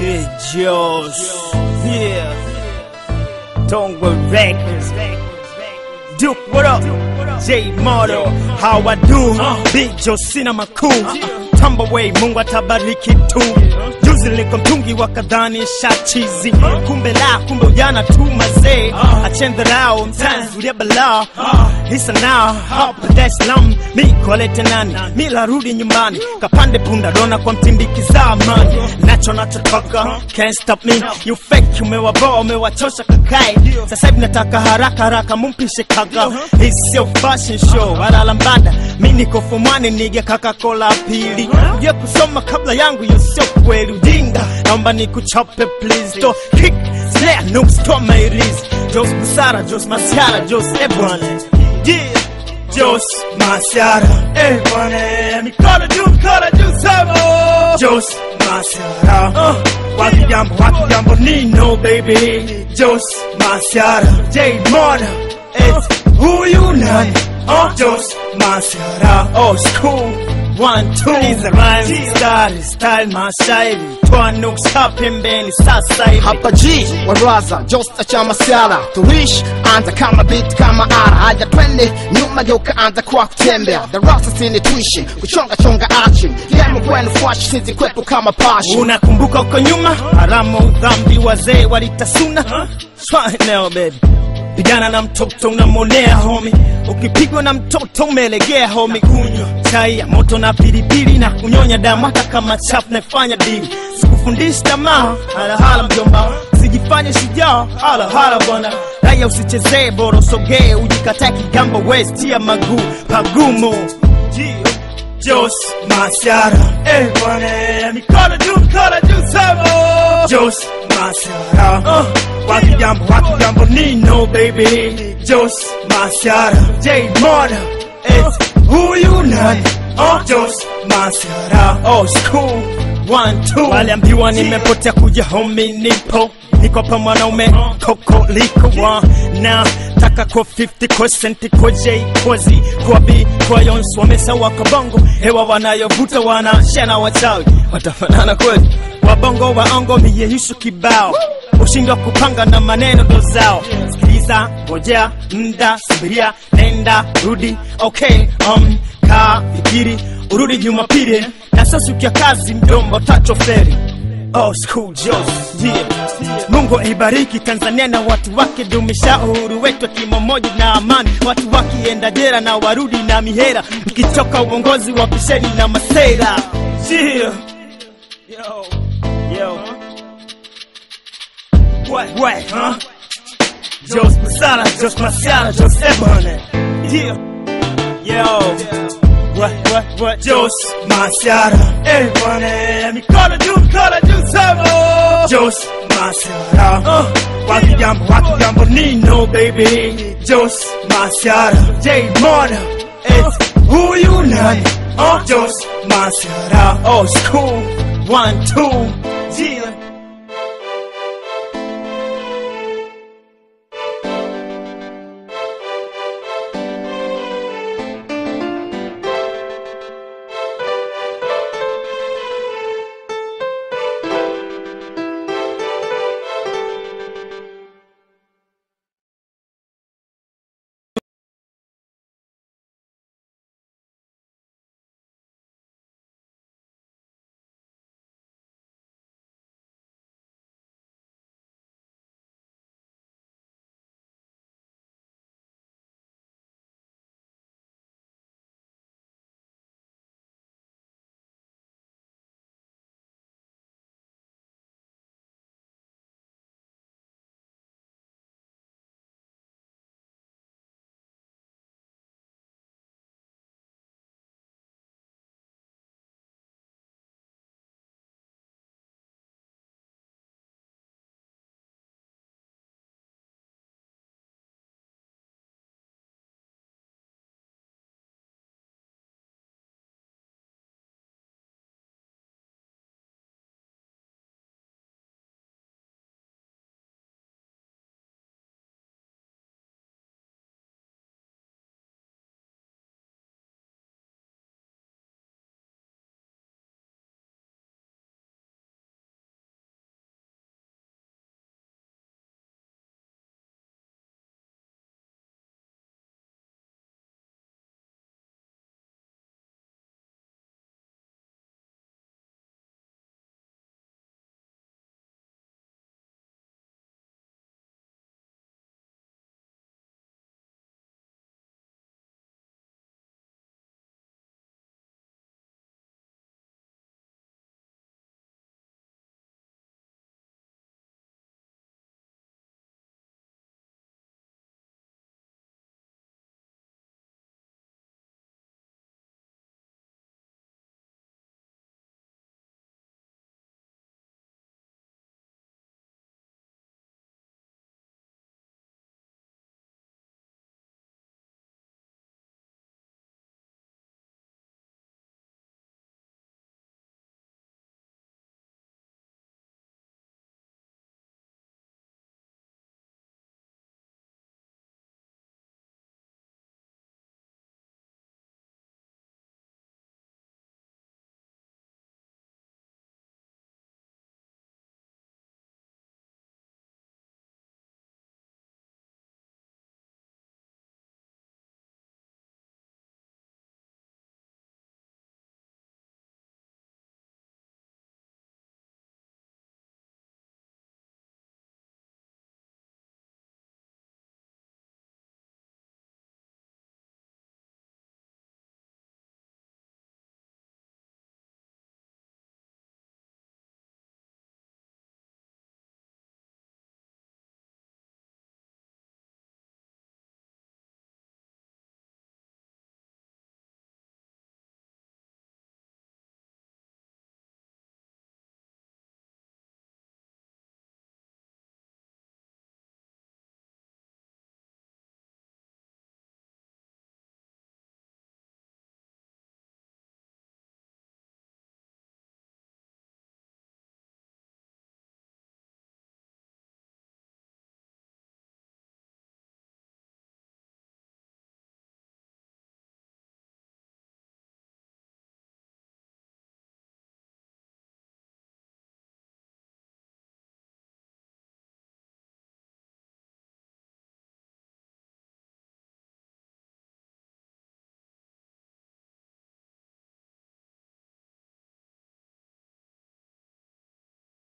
Joss, yeah, Tongwa Records, Duke, what up? J Moto, how I do? Big Joss Cinema cool. Tumbaway, Mungu atabariki tu. Juzi liko mtungi wakadhani shachizi, kumbe ujana tu mazee. Achendharao mtanzi ulia bala. Hisa now hapa Dar es Salaam, mi kolete nani, mi larudi nyumbani. Kapande punda dona kwa mtindikiza amani. Nachotaka, can't stop me. You fake, umewaboa, umewachosha kakai. Sasa hivi nataka haraka mumpishe kaga. Hii sio fashion show, wala lambada. Mi niko fumani nige Coca-Cola pili. Uje kusoma kabla yangu yo sio kweli ujinga. Naomba nikuchope please, do kick, snare, nooks, to my wrist. Joss Busara, Joss Masiara, Joss Ebwane. Yeah, Joss Masiara, Ebwane. Mi kola juu sabo. Joss Masiara, waki jambo Nino baby. Joss Masiara, J Moto, it's who you nani. Joss Masiara, oh school. 1, 2, is a rhyme, style mashairi. Toa nuksa pembeni sasa hivi. Hapa G, waraza, Joss tacha Masiara. Turish, anza kama beat kama ara. Haja twende, nyuma geuka anza kwa kutembea. Darasa sini tuishi, kuchonga achi. Lemo kwenu fuashi, sizi kwetu kama pashi. Unakumbuka uko nyuma, haramu dhambi wazee walitasuna. Swahili now baby, pigana na mtoto unamonea homie. Ukipigwa na mtoto umelegea homie. Kunywa chai ya moto na pilipili na kunyonya damu hata kama chafu naifanya dili. Sikufundishi tamaa, hala mjomba. Sijifanye shujaa, hala bwana. Raya usichezee bora usogee, ujikatae kigamba west ya pagumu. Joss Masiara, bwana. Mikono juu sabo. Joss Masiara, waki jambo Nino baby. Joss Masiara, J Moto, it's who you nani. Joss Masiara, oh school. 1, 2, waliambiwa nimepotea kuja homie nipo. Niko pa mwanaume koko liko na taka kwa 50 kwa senti kwa J kwa Z kwa B kwa Yons wamesawa kwa bongo. Hewa wanayovuta wanashana wachawi watafanana kweli. Wabongo waongo miyehishu kibao, ushindwa kupanga na maneno ndo zao. Sikiliza, ngojea, mda, subiria, nenda, rudi, okay, kaa, fikiri, urudi Jumapili. Na sasa ukia kazi mdombo tacho feri. Oh school Joss, yeah. Mungu ibariki Tanzania na watu wake, dumisha uhuru wetu kimomoja na amani. Watu wakienda jera na warudi na mihera. Mkichoka uongozi wapisheni na masera. Yeah. Yo. What, huh? Joss Busara, Joss Masiara, Joss Ebwane. Yeah. Yo. What? Joss Masiara, Ebwane. Mikono juu sabo. Joss Masiara, waki jambo Nino baby. Joss Masiara, J Moto, it's who you nani. Joss Masiara, oh school. 1, 2, G.